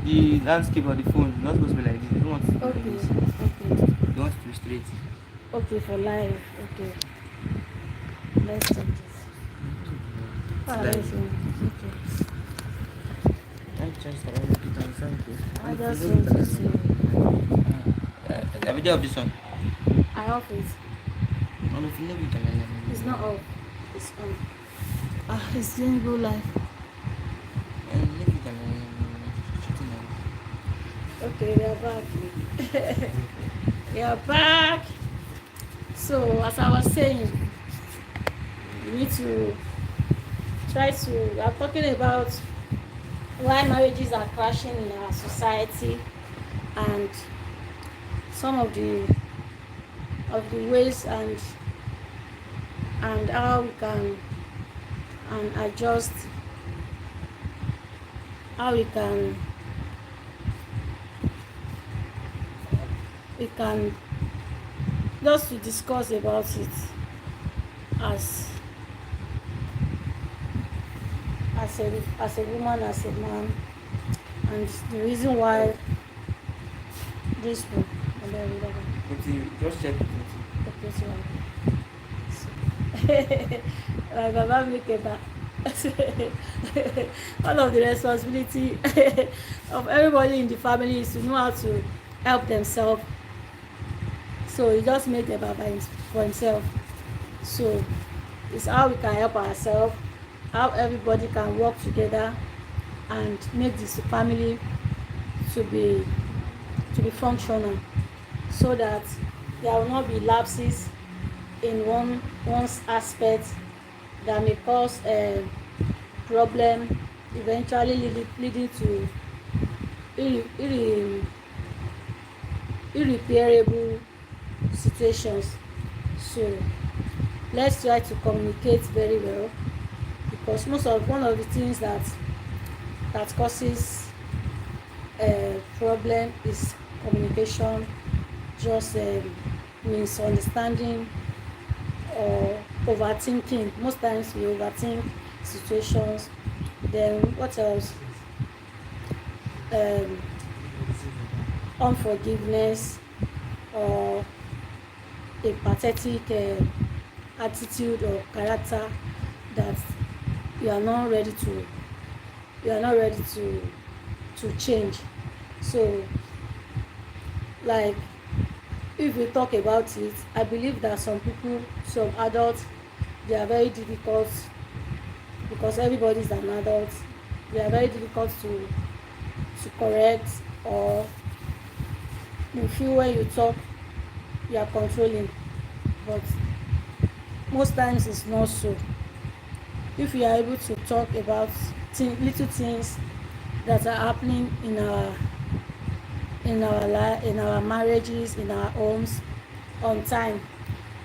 the landscape of the phone is not supposed to be like this. They don't want it to be like Okay, this. okay, They want it to be straight. okay, for life. Okay, let's change this. It's Ah, like let's change it. Okay. I just I want to put on something. I And if just you look want at to the see. video of this one. I off it. And if you look at It's not off. It's on. Ah, it's doing go live. Okay, we are back. We are back. So, as I was saying, we need to we are talking about why marriages are crashing in our society and some of the ways and how we can and adjust, how we can just to discuss about it as as a woman, as a man, and the reason why this one. Just check it. Okay, so my baba make a all of the responsibility of everybody in the family is to know how to help themselves. So he just made a baba for himself. So it's how we can help ourselves, how everybody can work together and make this family to be functional, so that there will not be lapses in one's aspect that may cause a problem, eventually leading to irreparable situations. So let's try to communicate very well, because one of the things that causes a problem is communication, just misunderstanding or overthinking. Most times we overthink situations. Then what else? um, Unforgiveness or a pathetic attitude or character that you are not ready to change. So, like, if we talk about it, I believe that some adults, they are very difficult, because everybody is an adult. They are very difficult to correct, or you feel when you talk you are controlling, but most times it's not so. If you are able to talk about little things that are happening in our marriages, in our homes, on time,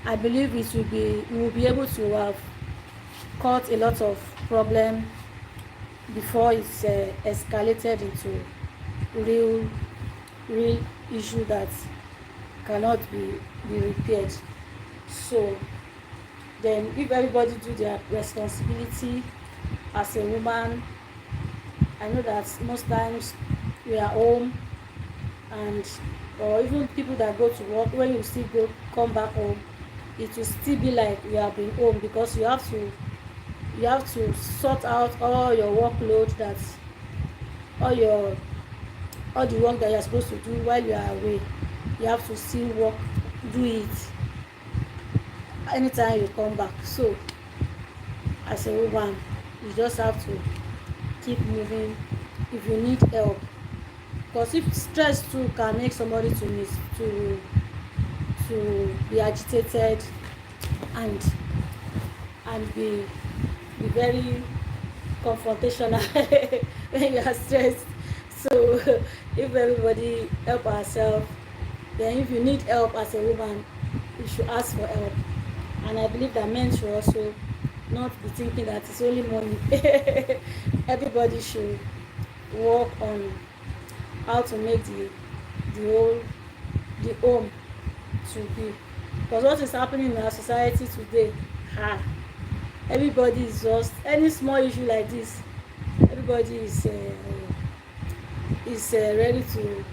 I believe we will be able to have caught a lot of problem before it's escalated into real issue that cannot be repaired. So then, if everybody do their responsibility as a woman, I know that most times we are home, and or even people that go to work, when you still come back home, it will still be like you have been home, because you have to sort out all your workload, that all the work that you are supposed to do while you are away, you have to still do it anytime you come back. So as a woman, you just have to keep moving if you need help, because if stress too can make somebody to be agitated and be very confrontational when you are stressed. So if everybody help ourselves, then if you need help as a woman, you should ask for help. And I believe that men should also not be thinking that it's only money. Everybody should work on how to make the home to be. Because what is happening in our society today, everybody is just, any small issue like this, everybody is is ready to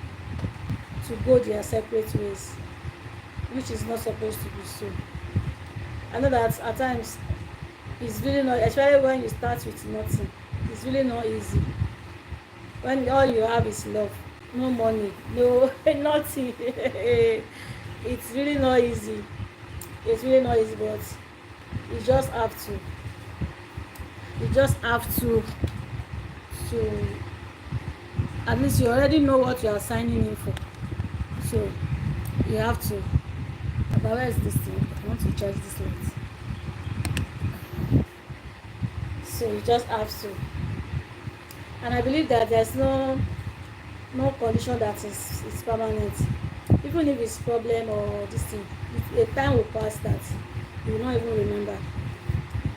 go their separate ways, which is not supposed to be so. I know that at times it's really not, especially when you start with nothing, it's really not easy. When all you have is love, no money, no nothing, it's really not easy. It's really not easy, but you just have to. You just have to at least you already know what you are signing in for. So you have to. But where is this thing? I want to charge this light. So you just have to. And I believe that there's no condition that is permanent. Even if it's problem or this thing, a time will pass that you will not even remember.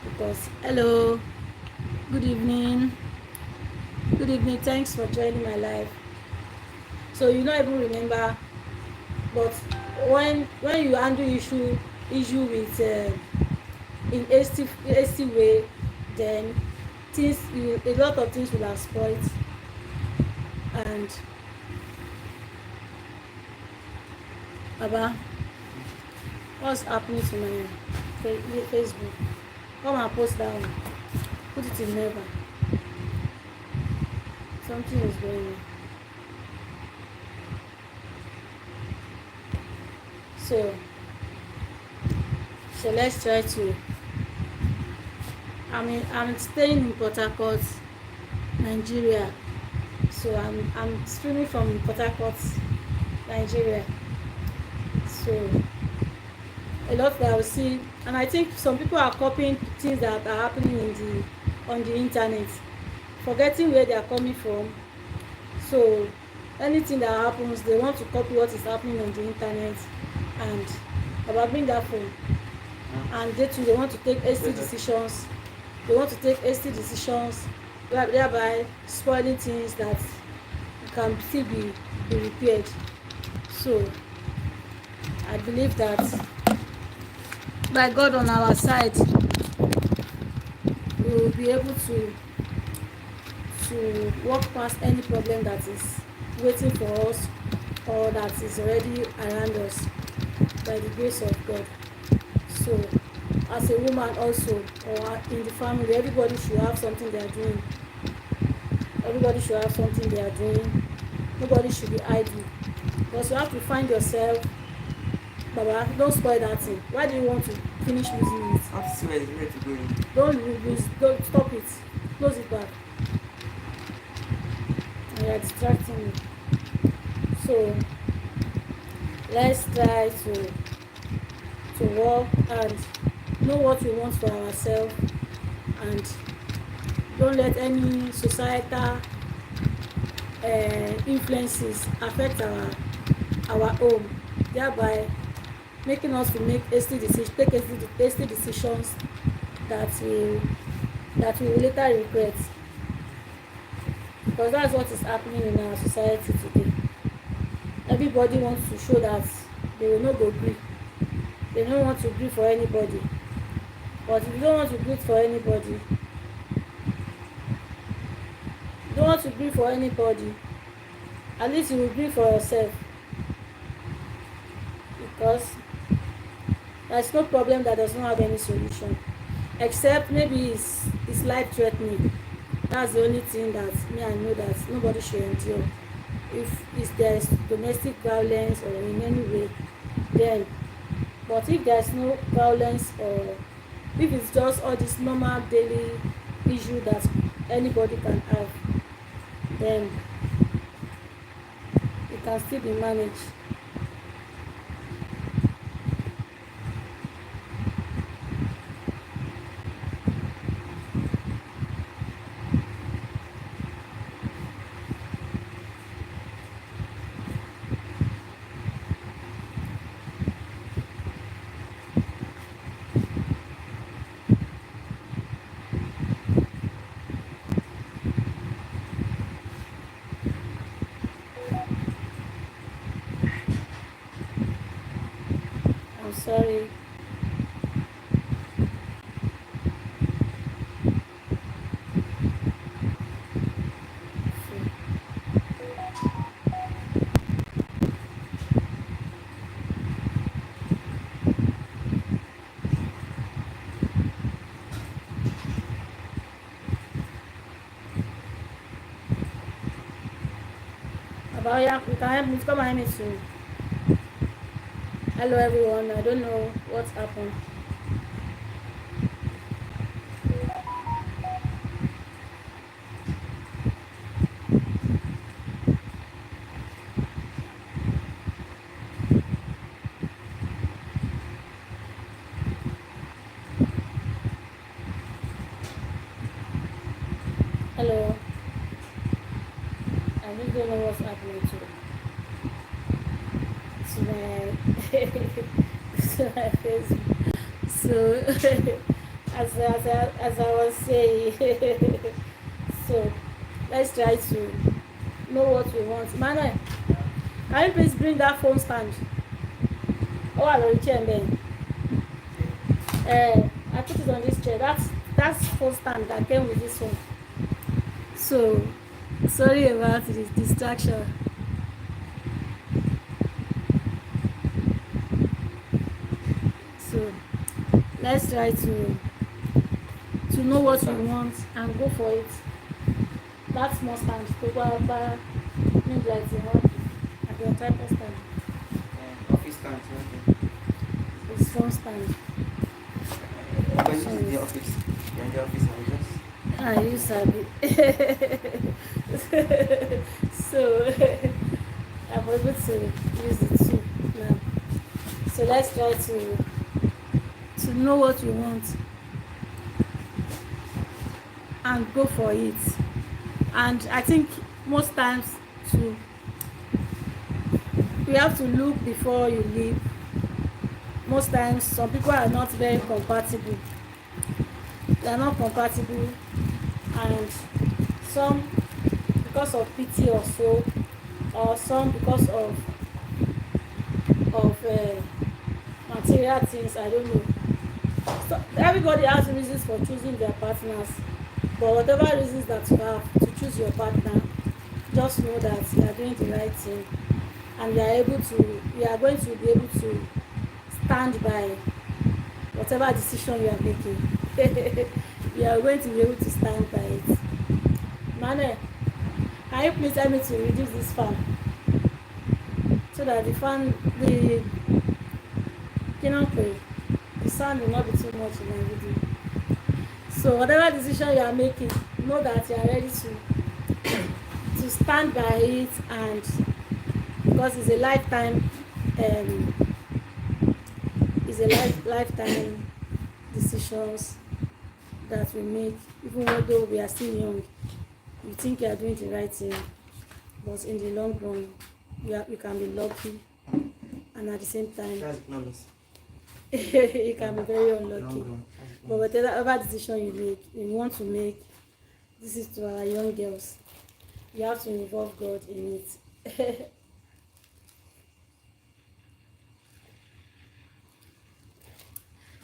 Because hello, good evening. Good evening, thanks for joining my live. So you not even remember, but when you handle issue with in hasty way, then a lot of things will have spoiled. And Baba, what's happening to my Facebook? Come and post that one. Put it in never. Something is going on. So let's try to. I'm staying in Port Harcourt, Nigeria. So I'm streaming from Port Harcourt, Nigeria. So a lot that I will see, and I think some people are copying things that are happening on the internet, forgetting where they are coming from. So anything that happens, they want to copy what is happening on the internet, and about bring that phone, and they want to take hasty decisions. They want to take hasty decisions, thereby spoiling things that can still be repaired. So I believe that by God on our side, we will be able to walk past any problem that is waiting for us or that is already around us by the grace of God. So as a woman also, or in the family, everybody should have something they are doing. Everybody should have something they are doing. Nobody should be idle. Because you have to find yourself. Baba, don't spoil that thing. Why do you want to finish losing it? I have to see where it's ready to go in. Don't stop it. Close it back. You are distracting me. So let's try to work and know what we want for ourselves, and don't let any societal influences affect our home, thereby making us to make hasty decisions that we will later regret. Because that's what is happening in our society today. Everybody wants to show that they will not go gree. They don't want to gree for anybody. But if you don't want to gree for anybody, at least you will gree for yourself. Because there's no problem that does not have any solution, except maybe it's life threatening. That's the only thing that I know that nobody should endure. If there's domestic violence or in any way, then. But if there's no violence, or if it's just all this normal daily issue that anybody can have, then it can still be managed. I'm sorry. But yeah, you can help me. Come and help me to. Hello everyone. I don't know what's happened. Hello. I just don't know what's happening to my to my Facebook. So as I was saying, so let's try to know what we want. Manuel, can you please bring that phone stand? Oh, I lórí chair man. I put it on this chair. That's phone stand that came with this one. So sorry about this distraction. So let's try to know what we want and go for it. That's more stand. Maybe like the one at your tripod stand. Office stand. Okay. It's phone stand. But this is the office. You're in the office now, just. You sabi. So I'm able to use it too now. So let's try to know what we want and go for it. And I think most times too, you have to look before you leave. Most times some people are not very compatible. They are not compatible, and some because of pity or so, or some because of material things. I don't know. So everybody has reasons for choosing their partners, but whatever reasons that you have to choose your partner, just know that you are doing the right thing, and you are going to be able to stand by whatever decision you are making. You are going to be able to stand by it. Manuel, can you please help me to reduce this fan so that the the sound will not be too much in my video. So whatever decision you are making, know that you are ready to stand by it, and because it's a lifetime lifetime decisions that we make, even though we are still young. You think you are doing the right thing, but in the long run you can be lucky, and at the same time you can be very unlucky. But whatever decision you want to make, this is to our young girls, you have to involve God in it.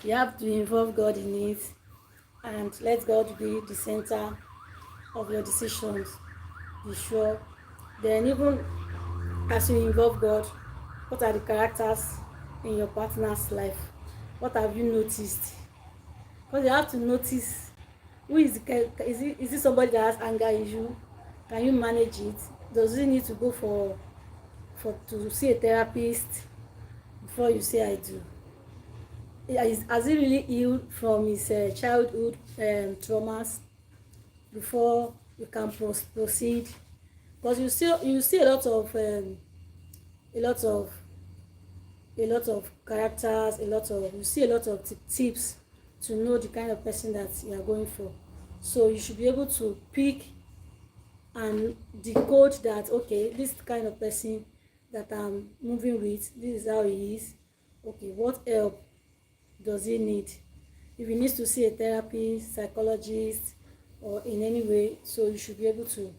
You have to involve God in it, and let God be the center of your decisions. Be sure. Then even as you involve God, what are the characters in your partner's life? What have you noticed? Because you have to notice who is it somebody that has anger issue? Can you manage it? Does he need to go for to see a therapist before you say I do? Has he really healed from his childhood traumas before you can proceed? Because you see a lot of a lot of characters, you see a lot of tips to know the kind of person that you are going for. So you should be able to pick and decode that, okay, this kind of person that I'm moving with, this is how he is. Okay, what help does he need? If he needs to see a therapist, psychologist, or in any way, so you should be able to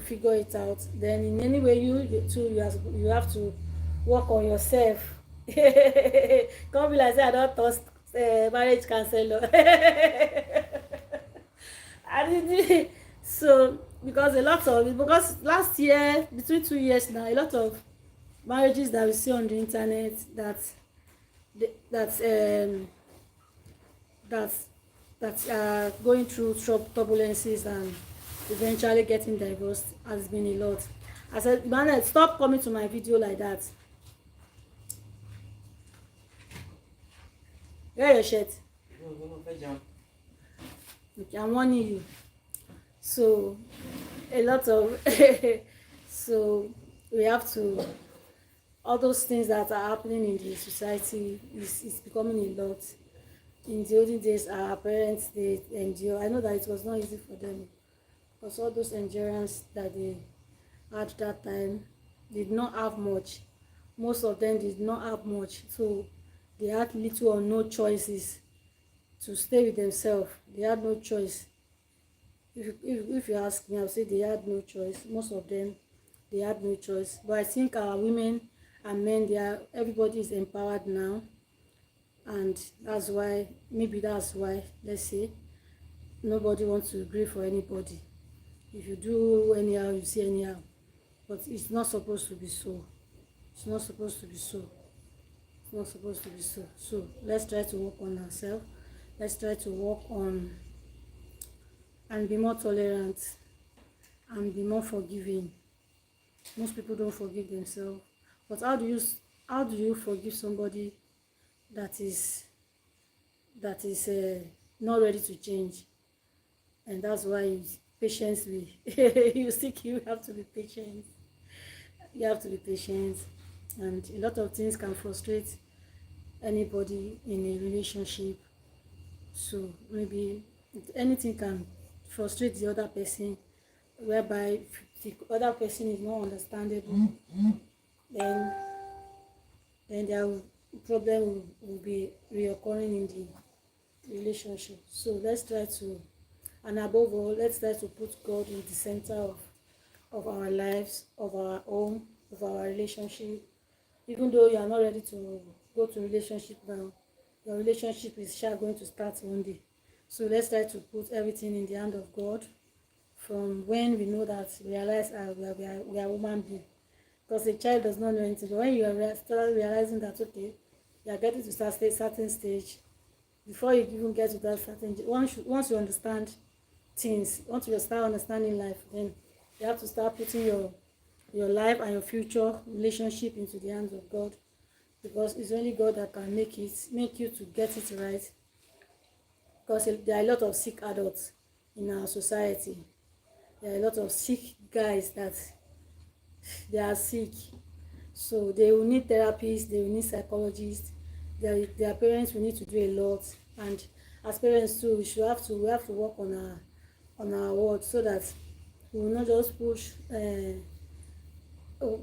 figure it out. Then in any way you have to work on yourself. Come be like say I don't trust marriage counselor. So because last year, between 2 years now, a lot of marriages that we see on the internet that are going through turbulences and eventually getting divorced has been a lot. I said, Emmanuel, stop coming to my video like that. Wear your shirt. Okay, I'm warning you. So a lot of so we have to, all those things that are happening in the society is becoming a lot. In the olden days, our parents, they endure. I know that it was not easy for them, because all those endurance that they had that time did not have much. Most of them did not have much, so they had little or no choices to stay with themselves. They had no choice. If you ask me, I'll say they had no choice. Most of them, they had no choice. But I think our women and men, everybody is empowered now, and that's why, let's say, nobody wants to agree for anybody. If you do anyhow, you see anyhow. But it's not supposed to be so. It's not supposed to be so. It's not supposed to be so. So let's try to work on ourselves. Let's try to work on and be more tolerant and be more forgiving. Most people don't forgive themselves. But how do you forgive somebody that is not ready to change? And that's why patience will you have to be patient. You have to be patient, and a lot of things can frustrate anybody in a relationship. So maybe anything can frustrate the other person, whereby the other person is not understandable, then their problem will be reoccurring in the relationship. So let's try to, and above all, let's try to put God in the center of our lives, of our home, of our relationship. Even though you are not ready to go to relationship now, your relationship is sure going to start one day. So let's try to put everything in the hand of God from when we know that realize we are human beings. Because a child does not know anything. But when you start realizing that, okay, you are getting to certain stage, before you even get to that certain, once you understand things, once you start understanding life, then you have to start putting your life and your future relationship into the hands of God, because it's only God that can make you to get it right. Because there are a lot of sick adults in our society. There are a lot of sick guys that they are sick, so they will need therapists, they will need psychologists. Their parents will need to do a lot, and as parents too, we have to work on our words, so that we will not just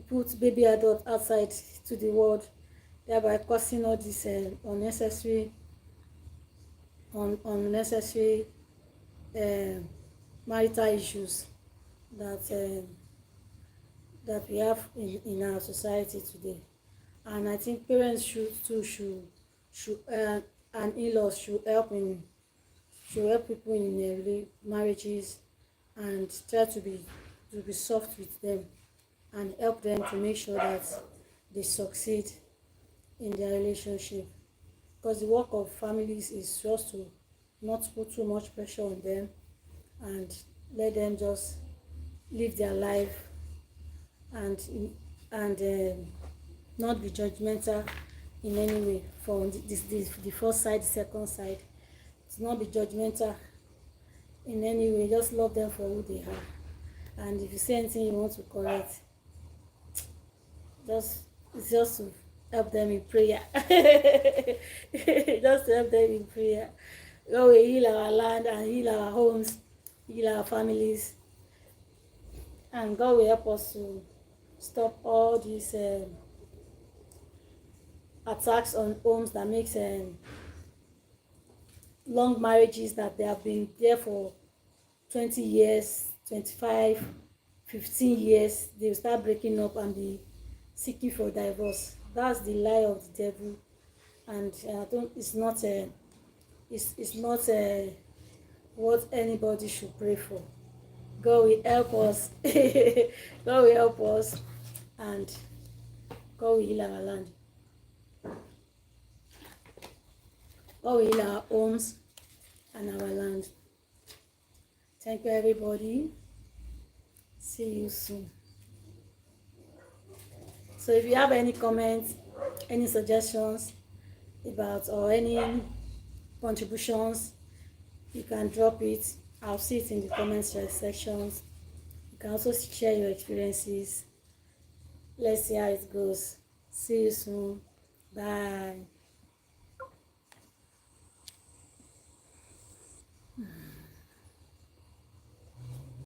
put baby adult outside to the world, thereby causing all these unnecessary marital issues that that we have in our society today. And I think parents and in-laws should help people in marriages, and try to be soft with them and help them to make sure that they succeed in their relationship. Because the work of families is just to not put too much pressure on them, and let them just live their life, and not be judgmental in any way for the first side, the second side. To not be judgmental in any way, just love them for who they are. And if you say anything you want to correct, it's just to help them in prayer. Just to help them in prayer. God will heal our land and heal our homes, heal our families, and God will help us to stop all these attacks on homes that makes long marriages that they have been there for 20 years, 25, 15 years. They will start breaking up and be seeking for divorce. That's the lie of the devil, and it's not what anybody should pray for. God will help us. God will help us, and God will heal our land. God will heal our homes and our land. Thank you, everybody. See you soon. So if you have any comments, any suggestions about or any contributions, you can drop it. I'll see it in the comments sections. You can also share your experiences. Let's see how it goes. See you soon. Bye.